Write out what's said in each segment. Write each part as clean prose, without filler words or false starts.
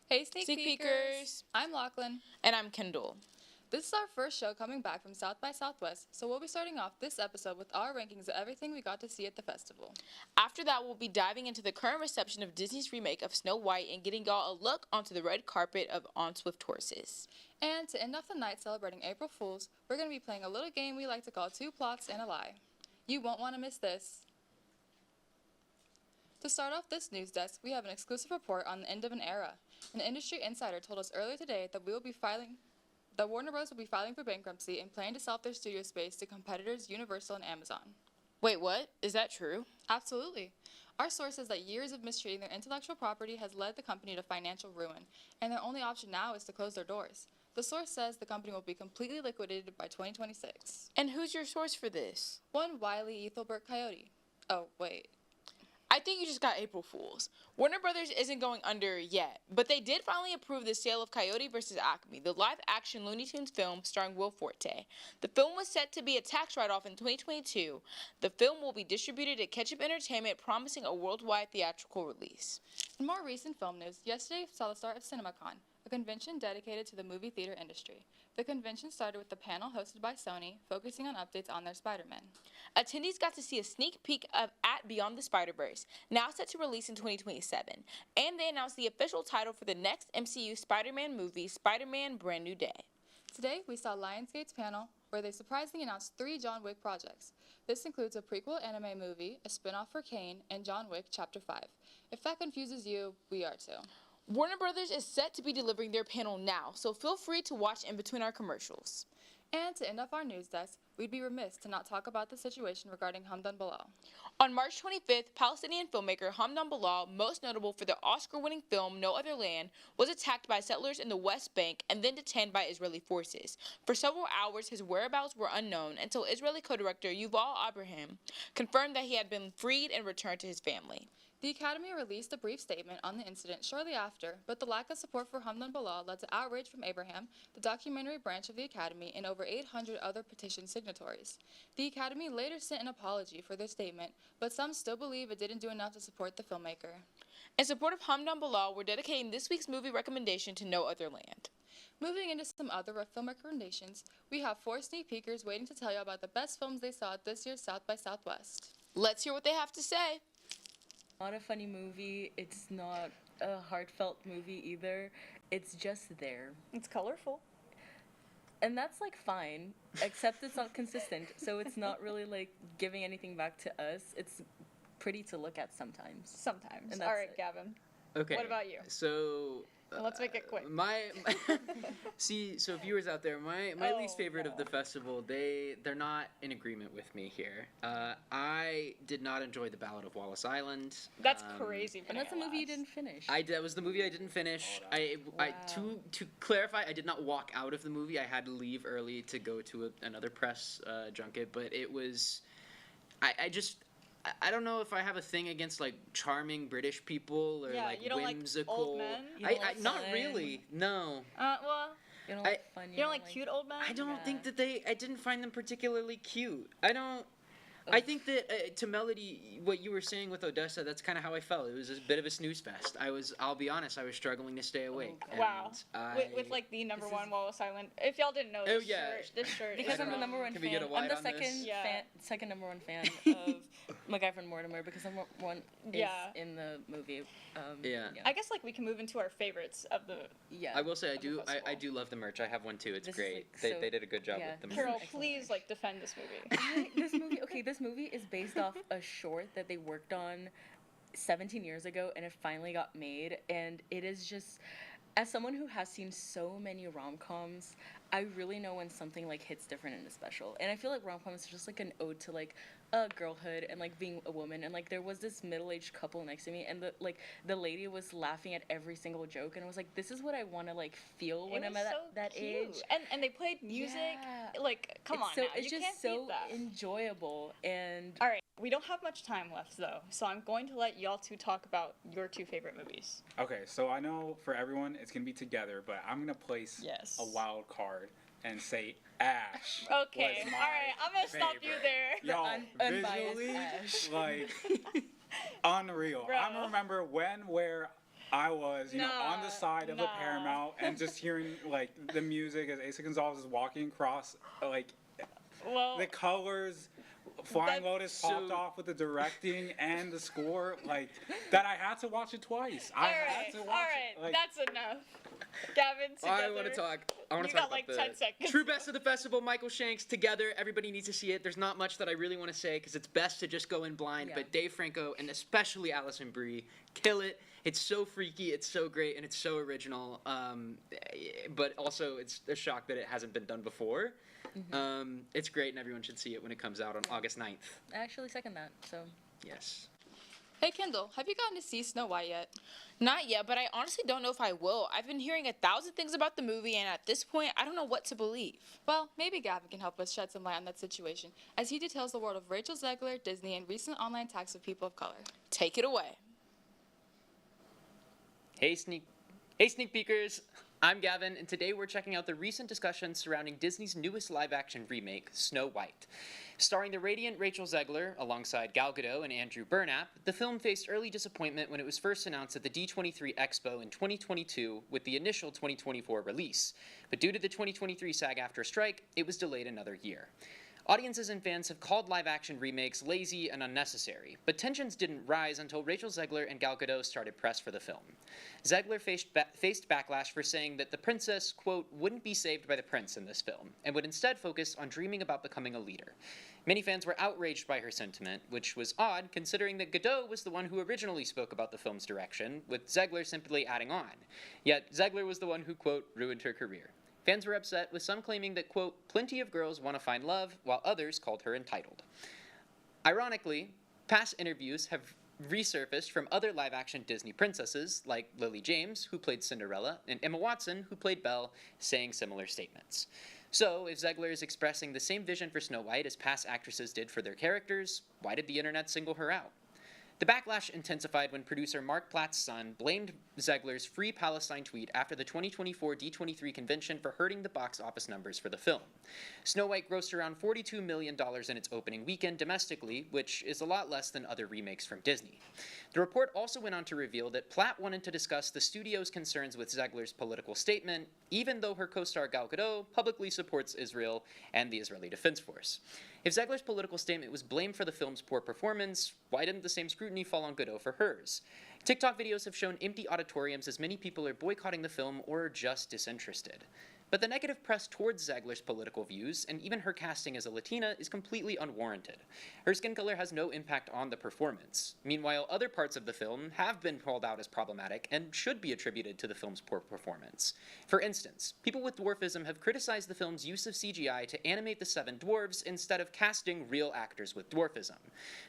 Hey, Sneak Sneak Peekers! Peekers. I'm Lachlan. And I'm Kendall. This is our first show coming back from South by Southwest, so we'll be starting off this episode with our rankings of everything we got to see at the festival. After that, we'll be diving into the current reception of Disney's remake of Snow White and getting y'all a look onto the red carpet of On Swift Horses. And to end off the night celebrating April Fools, we're going to be playing a little game we like to call Two Plots and a Lie. You won't want to miss this. To start off this news desk, we have an exclusive report on the end of an era. An industry insider told us earlier today that Warner Bros. Will be filing for bankruptcy and plan to sell off their studio space to competitors Universal and Amazon. Wait, what? Is that true? Absolutely. Our source says that years of mistreating their intellectual property has led the company to financial ruin, and their only option now is to close their doors. The source says the company will be completely liquidated by 2026. And who's your source for this? One Wiley Ethelbert Coyote. Oh, wait. I think you just got April Fools. Warner Brothers isn't going under yet, but they did finally approve the sale of Coyote vs. Acme, the live-action Looney Tunes film starring Will Forte. The film was set to be a tax write-off in 2022. The film will be distributed at Ketchup Entertainment, promising a worldwide theatrical release. In more recent film news, yesterday saw the start of CinemaCon, a convention dedicated to the movie theater industry. The convention started with a panel hosted by Sony, focusing on updates on their Spider-Man. Attendees got to see a sneak peek at Beyond the Spider-Verse, now set to release in 2027, and they announced the official title for the next MCU Spider-Man movie, Spider-Man Brand New Day. Today, we saw Lionsgate's panel, where they surprisingly announced 3 John Wick projects. This includes a prequel anime movie, a spin-off for Kane, and John Wick Chapter 5. If that confuses you, we are too. Warner Brothers is set to be delivering their panel now, so feel free to watch in between our commercials. And to end off our news desk, we'd be remiss to not talk about the situation regarding Hamdan Bilal. On March 25th, Palestinian filmmaker Hamdan Bilal, most notable for the Oscar-winning film No Other Land, was attacked by settlers in the West Bank and then detained by Israeli forces. For several hours, his whereabouts were unknown until Israeli co-director Yuval Abraham confirmed that he had been freed and returned to his family. The Academy released a brief statement on the incident shortly after, but the lack of support for Hamdan Bilal led to outrage from Abraham, the documentary branch of the Academy, and over 800 other petition signatories. The Academy later sent an apology for their statement, but some still believe it didn't do enough to support the filmmaker. In support of Hamdan Bilal, we're dedicating this week's movie recommendation to No Other Land. Moving into some other film recommendations, we have 4 sneak peekers waiting to tell you about the best films they saw at this year's South by Southwest. Let's hear what they have to say. Not a funny movie. It's not a heartfelt movie either. It's just there. It's colorful. And that's like fine, except it's not consistent. So it's not really like giving anything back to us. It's pretty to look at sometimes. Sometimes. And All that's right, it. Gavin. Okay. What about you? So. And let's make it quick. My see, so viewers out there, my least favorite of the festival, they're not in agreement with me here. I did not enjoy the Ballad of Wallace Island. That's crazy. And that's a movie you didn't finish. That was the movie I didn't finish. Wow. To clarify, I did not walk out of the movie. I had to leave early to go to another press junket, but it was, I don't know if I have a thing against like charming British people or like you don't whimsical. like old men? You don't I like not fun? really. No. Well, You don't like fun. you don't like cute old men? I don't Yeah. think that I didn't find them particularly cute. I think that to Melody, what you were saying with Odessa, that's kind of how I felt. It was a bit of a snooze fest. I'll be honest, I was struggling to stay awake. God. Wow. And With like the number This one is- Wallace Island. If y'all didn't know, Oh, this yeah. shirt. Because is I'm the from- number one Can fan. we get a I'm wide the on this? second number one fan of My Guy from Mortimer because number one is Yeah. in the movie. Yeah. I guess like we can move into our favorites of the. Yeah. I will say I Of the do festival. I do love the merch. I have one too. It's This is, great. like, they, so- they did a good job yeah. with the merch. Carol, Excellent. please like defend this movie. This movie is based off a short that they worked on 17 years ago and it finally got made, and it is just, as someone who has seen so many rom-coms, I really know when something like hits different and is special. And I feel like rom-coms are just like an ode to like girlhood and like being a woman. And like there was this middle-aged couple next to me, and the lady was laughing at every single joke, and I was like, this is what I want to like feel when It I'm was at so that cute. age. And they played music. Yeah. Like, come on So now. it's You just can't so beat that. enjoyable. And All right, we don't have much time left though, so I'm going to let y'all two talk about your 2 favorite movies. Okay, so I know for everyone it's gonna be together, but I'm gonna place Yes. a wild card and say Ash. Okay, was all my right, I'm gonna stop you favorite. there. Y'all, unbiased visually, Ash. like unreal. I Bro. remember when, where, I was, on the side of a Nah. Paramount and just hearing like the music as Asa Gonzalez is walking across, like Well, the colors. Flying That's Lotus popped off with the directing and the score, like that. I had to watch it twice. I had to watch all right, it. Like, that's enough. Gavin, together. I want to talk. I want You to talk got about like the 10 seconds. true best of the festival. Michael Shanks together. Everybody needs to see it. There's not much that I really want to say because it's best to just go in blind. Yeah. But Dave Franco and especially Alison Brie kill it. It's so freaky. It's so great and it's so original. But also it's a shock that it hasn't been done before. It's great and everyone should see it when it comes out on August 9th. I actually second that. So Yes. Hey Kendall, have you gotten to see Snow White yet? Not yet, but I honestly don't know if I will. I've been hearing 1,000 things about the movie, and at this point, I don't know what to believe. Well, maybe Gavin can help us shed some light on that situation, as he details the world of Rachel Zegler, Disney, and recent online attacks of people of color. Take it away. Hey sneak peekers, I'm Gavin, and today we're checking out the recent discussions surrounding Disney's newest live-action remake, Snow White. Starring the radiant Rachel Zegler, alongside Gal Gadot and Andrew Burnap, the film faced early disappointment when it was first announced at the D23 Expo in 2022 with the initial 2024 release. But due to the 2023 SAG-AFTRA strike, it was delayed another year. Audiences and fans have called live-action remakes lazy and unnecessary, but tensions didn't rise until Rachel Zegler and Gal Gadot started press for the film. Zegler faced backlash for saying that the princess, quote, wouldn't be saved by the prince in this film, and would instead focus on dreaming about becoming a leader. Many fans were outraged by her sentiment, which was odd considering that Gadot was the one who originally spoke about the film's direction, with Zegler simply adding on. Yet Zegler was the one who, quote, ruined her career. Fans were upset, with some claiming that, quote, plenty of girls want to find love, while others called her entitled. Ironically, past interviews have resurfaced from other live-action Disney princesses, like Lily James, who played Cinderella, and Emma Watson, who played Belle, saying similar statements. So, if Zegler is expressing the same vision for Snow White as past actresses did for their characters, why did the internet single her out? The backlash intensified when producer Mark Platt's son blamed Zegler's Free Palestine tweet after the 2024 D23 convention for hurting the box office numbers for the film. Snow White grossed around $42 million in its opening weekend domestically, which is a lot less than other remakes from Disney. The report also went on to reveal that Platt wanted to discuss the studio's concerns with Zegler's political statement, even though her co-star Gal Gadot publicly supports Israel and the Israeli Defense Force. If Zegler's political statement was blamed for the film's poor performance, why didn't the same scrutiny fall on Gadot for hers? TikTok videos have shown empty auditoriums as many people are boycotting the film or are just disinterested. But the negative press towards Zegler's political views, and even her casting as a Latina, is completely unwarranted. Her skin color has no impact on the performance. Meanwhile, other parts of the film have been called out as problematic and should be attributed to the film's poor performance. For instance, people with dwarfism have criticized the film's use of CGI to animate the seven dwarves instead of casting real actors with dwarfism.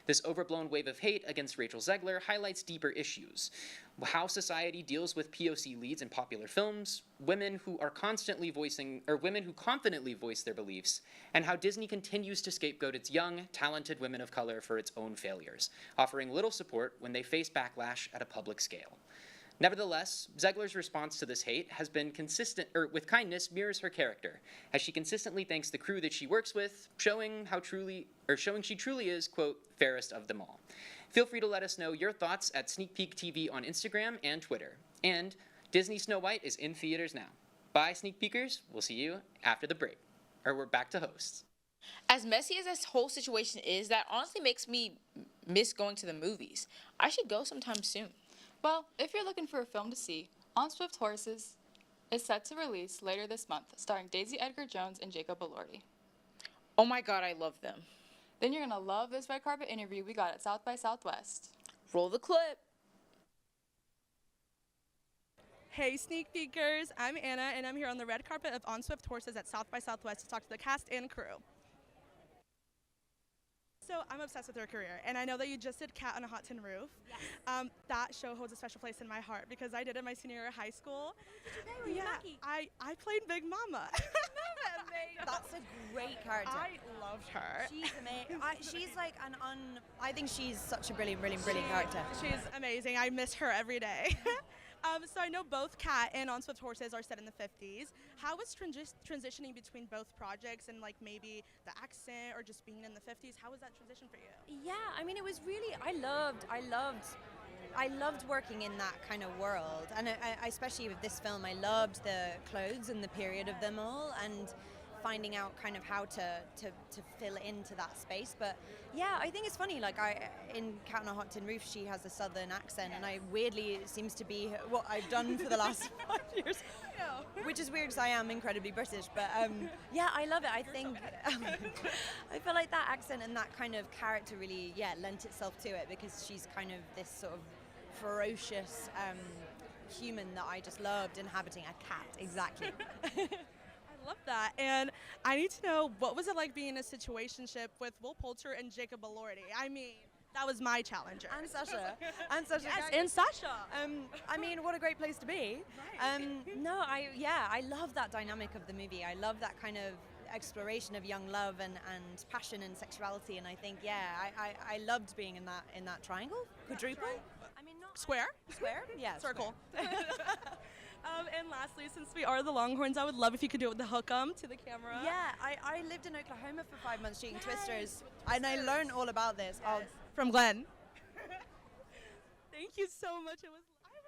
This overblown wave of hate against Rachel Zegler highlights deeper issues. How society deals with POC leads in popular films, women who confidently voice their beliefs, and how Disney continues to scapegoat its young, talented women of color for its own failures, offering little support when they face backlash at a public scale. Nevertheless, Zegler's response to this hate has been consistent, with kindness mirrors her character, as she consistently thanks the crew that she works with, showing she truly is, quote, fairest of them all. Feel free to let us know your thoughts at Sneak Peek TV on Instagram and Twitter. And Disney Snow White is in theaters now. Bye, Sneak Peekers. We'll see you after the break. Or we're back to hosts. As messy as this whole situation is, that honestly makes me miss going to the movies. I should go sometime soon. Well, if you're looking for a film to see, On Swift Horses is set to release later this month, starring Daisy Edgar-Jones and Jacob Elordi. Oh my god, I love them. Then you're gonna love this red carpet interview we got at South by Southwest. Roll the clip. Hey Sneak Peekers, I'm Anna and I'm here on the red carpet of On Swift Horses at South by Southwest to talk to the cast and crew. So I'm obsessed with her career, and I know that you just did Cat on a Hot Tin Roof. Yes. That show holds a special place in my heart because I did it my senior year of high school. Were you Maggie? I played Big Mama. That's a great character. I loved her. She's amazing. She's like I think she's such a brilliant character. She's amazing. I miss her every day. So I know both Cat and On Swift Horses are set in the 50s. How was transitioning between both projects and like maybe the accent or just being in the 50s? How was that transition for you? Yeah, I mean it was really I loved I loved working in that kind of world, and I especially with this film, I loved the clothes and the period of them all, and finding out kind of how to fill into that space. But yeah, I think it's funny, like in Cat on a Hot Tin Roof, she has a southern accent, and I weirdly, it seems to be what I've done for the last 5 years, which is weird because I am incredibly British. But yeah, I love it. I think I feel like that accent and that kind of character really lent itself to it, because she's kind of this sort of ferocious human that I just loved inhabiting a cat. Exactly. I love that. And I need to know, what was it like being in a situationship with Will Poulter and Jacob Elordi? I mean, that was my challenger. And Sasha. And Sasha. Yes, and Sasha. I mean, what a great place to be. No, I love that dynamic of the movie. I love that kind of exploration of young love and passion and sexuality. And I think, I loved being in that triangle, quadruple. I mean, not Square? Square? Yeah. Circle. And lastly, since we are the Longhorns, I would love if you could do it with the hook-em to the camera. Yeah, I lived in Oklahoma for 5 months shooting Twisters, and I learned all about this. Yes. From Glenn. Thank you so much. I want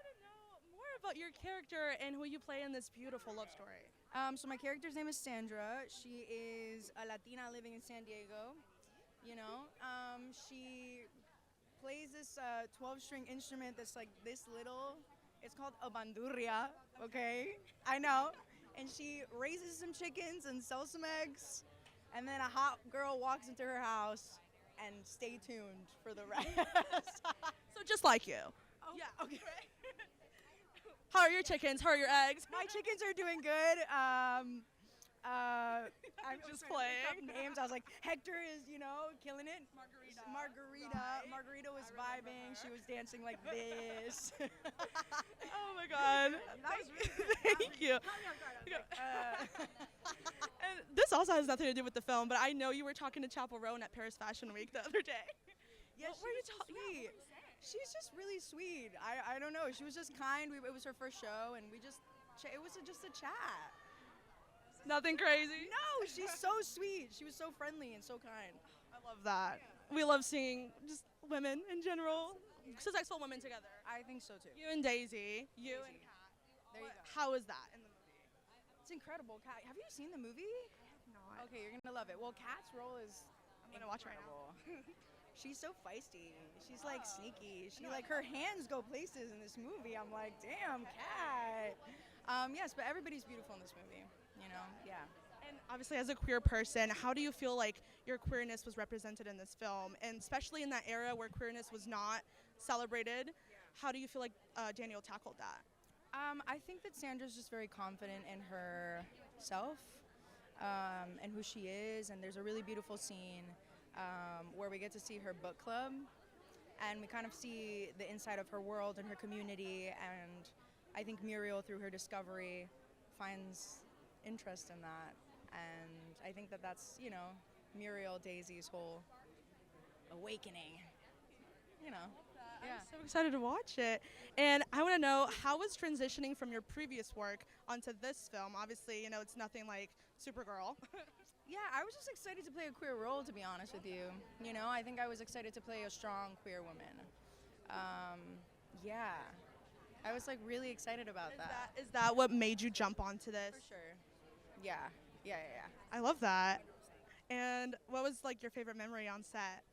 to know more about your character and who you play in this beautiful love story. So my character's name is Sandra. She is a Latina living in San Diego. You know, she plays this 12-string instrument that's like this little. It's called a bandurria, okay? I know. And she raises some chickens and sells some eggs, and then a hot girl walks into her house, and stay tuned for the rest. So just like you. Oh, yeah, okay. How are your chickens? How are your eggs? My chickens are doing good. I'm just trying to playing. pick up names. I was like, Hector is, killing it. Margarita was vibing. She was dancing like this. Oh my God. Thank you. And this also has nothing to do with the film, but I know you were talking to Chapel Roan at Paris Fashion Week the other day. Yeah, What were you sweet. She's just really sweet. I don't know. She was just kind. It was her first show, and it was just a chat. Nothing crazy. No, she's so sweet. She was so friendly and so kind. I love that. We love seeing just women in general, successful women together. I think so too. You and Daisy, you and Kat. There you go. How is that in the movie? It's incredible. Kat, have you seen the movie? Not. Okay, you're gonna love it. Well, Kat's role is I'm gonna watch right now. She's so feisty. She's like sneaky. She like her hands go places in this movie. I'm like, damn, Kat. Yes, but everybody's beautiful in this movie. Yeah. And obviously, as a queer person, how do you feel like your queerness was represented in this film? And especially in that era where queerness was not celebrated, how do you feel like Daniel tackled that? I think that Sandra's just very confident in herself and who she is. And there's a really beautiful scene where we get to see her book club, and we kind of see the inside of her world and her community. And I think Muriel, through her discovery, finds interest in that. And I think that that's, Muriel Daisy's whole awakening. Yeah. I'm so excited to watch it. And I want to know, how was transitioning from your previous work onto this film? Obviously, it's nothing like Supergirl. Yeah, I was just excited to play a queer role, to be honest with you. I think I was excited to play a strong queer woman. Yeah. I was really excited about that. Is that what made you jump onto this? For sure. Yeah. I love that. And what was your favorite memory on set?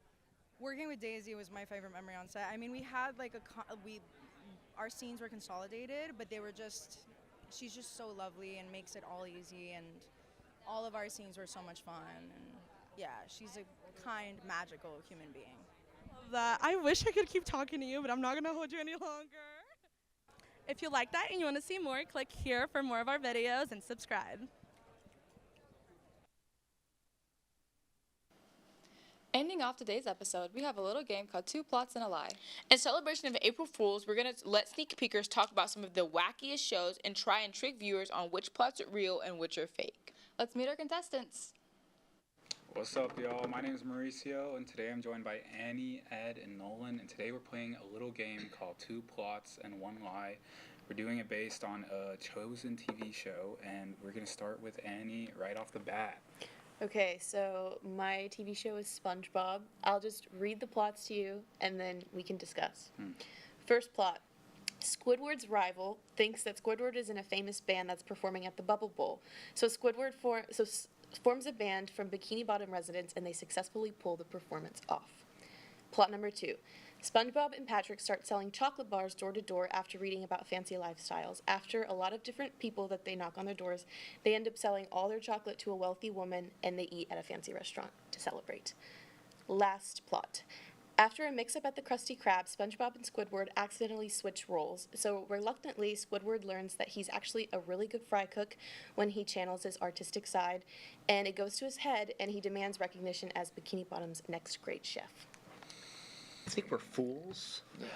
Working with Daisy was my favorite memory on set. I mean, we had our scenes were consolidated, but she's just so lovely and makes it all easy, and all of our scenes were so much fun. And yeah, she's a kind, magical human being. Love that. I wish I could keep talking to you, but I'm not gonna hold you any longer. If you like that and you want to see more, click here for more of our videos and subscribe. Ending off today's episode, we have a little game called Two Plots and a Lie. In celebration of April Fools, we're going to let sneak peekers talk about some of the wackiest shows and try and trick viewers on which plots are real and which are fake. Let's meet our contestants. What's up, y'all? My name is Mauricio, and today I'm joined by Annie, Ed, and Nolan, and today we're playing a little game called Two Plots and One Lie. We're doing it based on a chosen TV show, and we're going to start with Annie right off the bat. Okay, so my TV show is SpongeBob. I'll just read the plots to you, and then we can discuss. First plot. Squidward's rival thinks that Squidward is in a famous band that's performing at the Bubble Bowl. So Squidward forms a band from Bikini Bottom residents, and they successfully pull the performance off. Plot number 2. SpongeBob and Patrick start selling chocolate bars door to door after reading about fancy lifestyles. After a lot of different people that they knock on their doors, they end up selling all their chocolate to a wealthy woman, and they eat at a fancy restaurant to celebrate. Last plot. After a mix-up at the Krusty Krab, SpongeBob and Squidward accidentally switch roles. So reluctantly, Squidward learns that he's actually a really good fry cook when he channels his artistic side, and it goes to his head, and he demands recognition as Bikini Bottom's next great chef. You think we're fools? Yeah.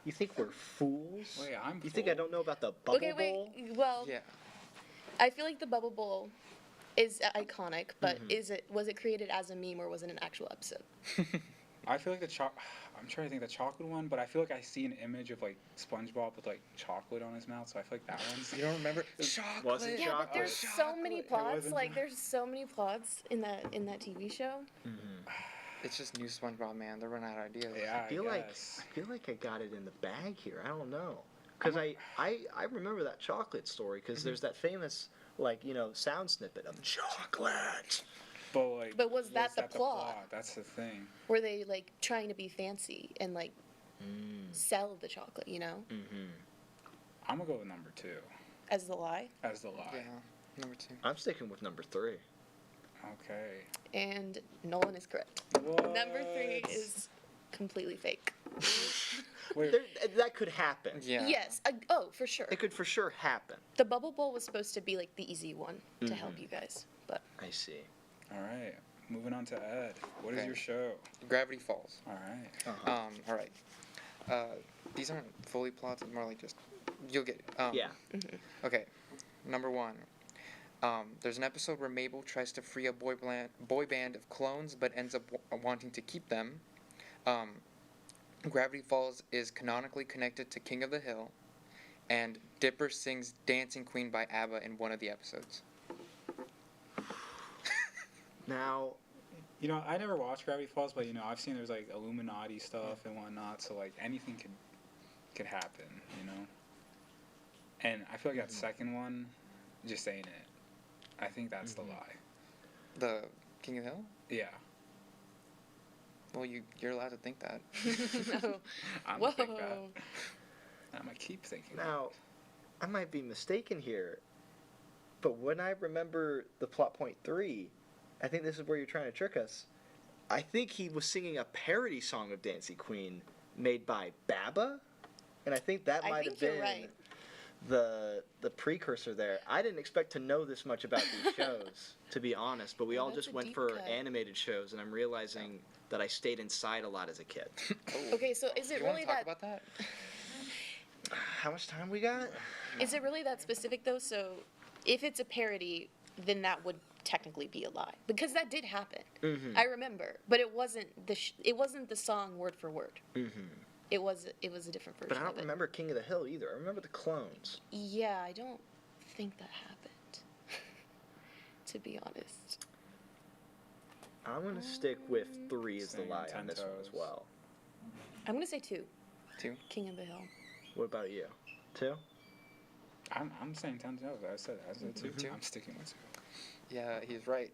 You think we're fools? Wait, You think I don't know about the Bubble Bowl? Well, Yeah. I feel like the Bubble Bowl is iconic, but was it created as a meme or was it an actual episode? I feel like I'm trying to think the chocolate one, but I feel like I see an image of like SpongeBob with like chocolate on his mouth, so I feel like that one's. You don't remember? Chocolate. Was it Yeah, chocolate? but there's so many It plots. wasn't Like there's so many plots in that TV show. It's just new SpongeBob, man. They're running out of ideas. Yeah, I feel like I got it in the bag here. I don't know. Because I remember that chocolate story, because there's that famous, like, sound snippet of chocolate. But was that the plot? That's the thing. Were they like trying to be fancy and like sell the chocolate, I'm gonna go with number 2. as the lie? As the lie. Yeah, number 2. I'm sticking with number 3. Okay. And Nolan is correct. What? Number 3 is completely fake. Wait. That could happen. Yeah. Yes. For sure. It could for sure happen. The Bubble Bowl was supposed to be like the easy one to help you guys, but I see. All right. Moving on to Ed. What is Okay. your show? Gravity Falls. All right. All right. These aren't fully plots. It's more like just you'll get it. Yeah. Okay. Number 1. There's an episode where Mabel tries to free a boy band of clones, but ends up wanting to keep them. Gravity Falls is canonically connected to King of the Hill, and Dipper sings "Dancing Queen" by ABBA in one of the episodes. Now, I never watched Gravity Falls, but I've seen there's like Illuminati stuff and whatnot, so like anything could happen, And I feel like that second one just ain't it. I think that's the lie. The King of the Hill? Yeah. Well, you're allowed to think that. no. I'm Whoa. gonna think that. I'm gonna keep thinking. Now, I might be mistaken here, but when I remember the plot point 3, I think this is where you're trying to trick us. I think he was singing a parody song of Dancing Queen made by Baba, and I think that might have been right. the precursor there. I didn't expect to know this much about these shows, to be honest, but we all that's just a went deep for cut. animated shows, and I'm realizing that I stayed inside a lot as a kid. Okay, so is it You want really to talk that? about that? How much time we got? Is it really that specific though? So, if it's a parody, then that would technically be a lie because that did happen. I remember, but it wasn't the song word for word. It was a different version. But I don't of it. remember King of the Hill either. I remember the clones. Yeah, I don't think that happened. To be honest. I'm gonna stick with 3 as the Same, lie on 10 this one as toes. well. I'm gonna say 2. 2? King of the Hill. What about you? 2? I'm saying 10 toes. I said 2. Two? I'm sticking with 2. Yeah, he's right.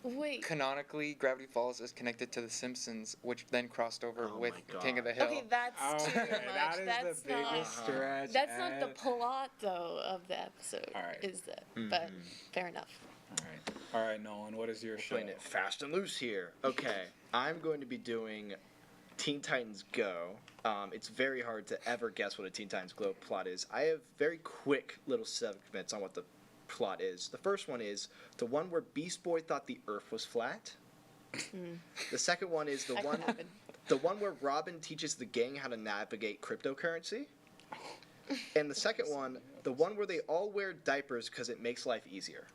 Wait. Canonically, Gravity Falls is connected to The Simpsons, which then crossed over Oh with my King of the Hill. Okay, that's too much. That is That's the biggest not. stretch. That's not the Ed. plot though of the episode. All right. Is that? But fair enough. All right, Nolan. What is your show? Playing it fast and loose here. Okay, I'm going to be doing Teen Titans Go. It's very hard to ever guess what a Teen Titans Go plot is. I have very quick little segments on what the plot is. The first one is the one where Beast Boy thought the Earth was flat. The second one is That could happen. the one where Robin teaches the gang how to navigate cryptocurrency. And the second one, the one where they all wear diapers because it makes life easier.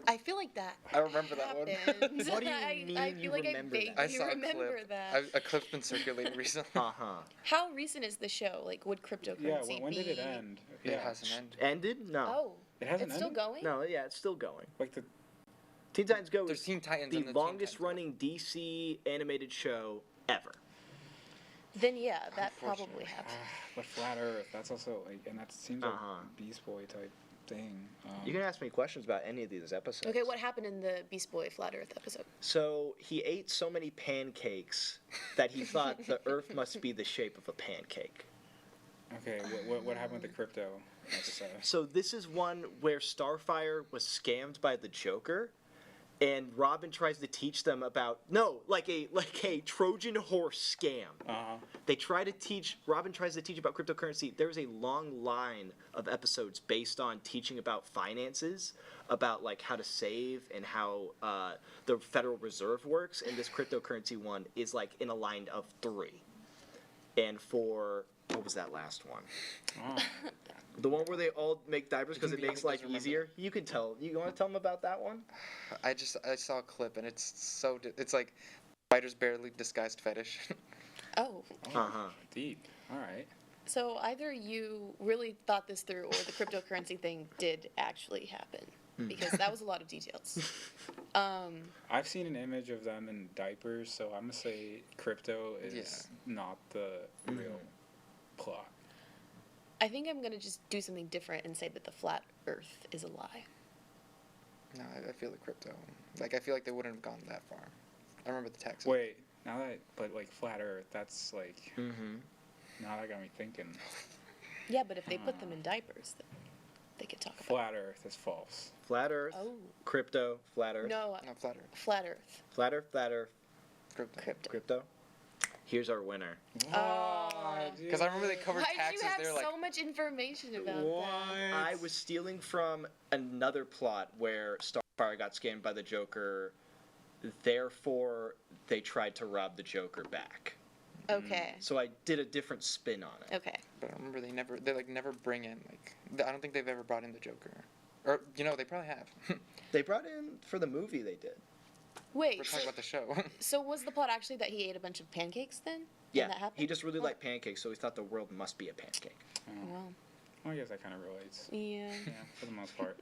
I feel like that. I remember that one. happened. What do you I mean you feel like remember I that? vaguely I saw a remember clip. that. A clip's been circulating recently. Uh-huh. How recent is the show? Like, would cryptocurrency Yeah. When be? did it end? It Yeah. hasn't ended. Ended? No. Oh, It hasn't it's still ended? going. No, yeah, it's still going. Like the. Teen Titans Go There's is Teen Titans the and the Teen longest Titans. running DC animated show ever. then yeah, that probably happened. But Flat Earth, that's also like, and that seems like Uh-huh. Beast Boy type thing. You can ask me questions about any of these episodes. Okay, what happened in the Beast Boy Flat Earth episode? So he ate so many pancakes that he thought the Earth must be the shape of a pancake. Okay, what happened with the crypto episode? So this is one where Starfire was scammed by the Joker, and Robin tries to teach them about like a Trojan horse scam. Robin tries to teach about cryptocurrency. There's a long line of episodes based on teaching about finances, about like how to save and how the Federal Reserve works, and this cryptocurrency one is like in a line of 3. And for what was that last one? Oh. The one where they all make diapers because it makes life easier. You can tell. You want to tell them about that one? I saw a clip and it's like spider's barely disguised fetish. Oh. Deep. All right. So either you really thought this through, or the cryptocurrency thing did actually happen, because that was a lot of details. I've seen an image of them in diapers, so I'm gonna say crypto is not the real plot. I think I'm gonna just do something different and say that the flat Earth is a lie. No, I feel the crypto. Like, I feel like they wouldn't have gone that far. I remember the text. Wait, but like Flat Earth, that's like. Now that got me thinking. Yeah, but if they put them in diapers, then they could talk about Flat Earth is false. Flat Earth. Oh. Crypto. Flat Earth. No, Flat Earth. Flat Earth. Flat Earth. Flat Earth. Crypto. Here's our winner. Because I remember they covered Why taxes. do you have They're like, so much information about that? I was stealing from another plot where Starfire got scammed by the Joker. Therefore, they tried to rob the Joker back. Okay. So I did a different spin on it. Okay. But I remember they never bring in, I don't think they've ever brought in the Joker. Or, they probably have. They brought in for the movie, they did. Wait. We're talking about the show. So was the plot actually that he ate a bunch of pancakes then? Yeah, And that happened? he just really liked pancakes, so he thought the world must be a pancake. Wow. Well, I guess that kind of relates. Yeah. Yeah, for the most part.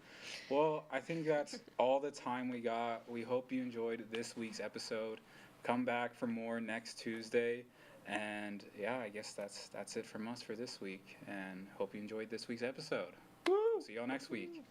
Well, I think that's all the time we got. We hope you enjoyed this week's episode. Come back for more next Tuesday. And yeah, I guess that's it from us for this week. And hope you enjoyed this week's episode. Woo! See y'all next week.